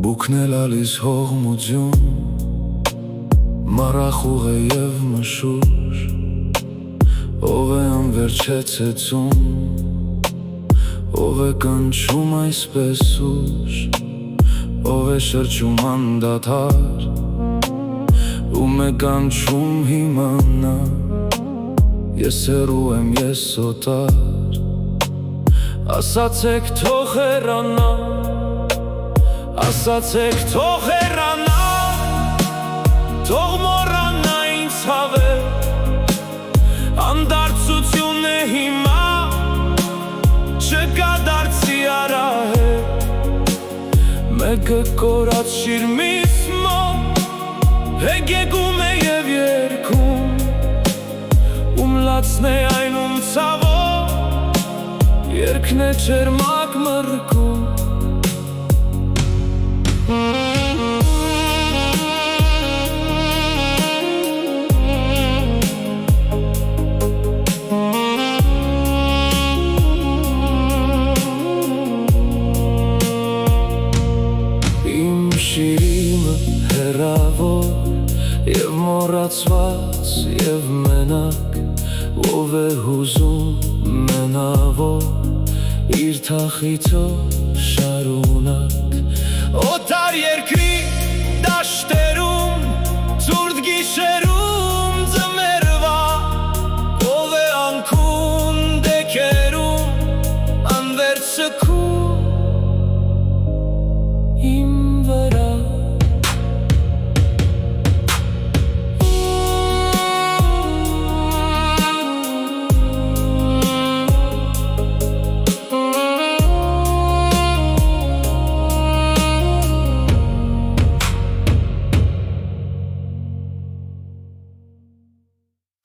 Բուքնել ալիս հողմություն, մառախուղ է և մշուր, ով է անվերջեցեցում, ով է կանչում այսպես ուշ, ով է շրջում անդադար, ում է կանչում հիմանա, ես հեռու եմ, ես օտար, ասացեք թող հեռանա, ասացեք թող հեռանա, թող մոռանա ինձ հավեր, անդարձություն է հիմա, չկա դարձի արահեր, մեկը կորած շիրմիս մոտ, հեգեգում է և երգում, ում լացն է այն ում ցավով, երգն է չերմակ մրգում։ Իմ շիրիմը հեռավոր և մոռացված և մենակ, ով է հուզում մենավոր իր թախիթով շարունակ, օտար երկրի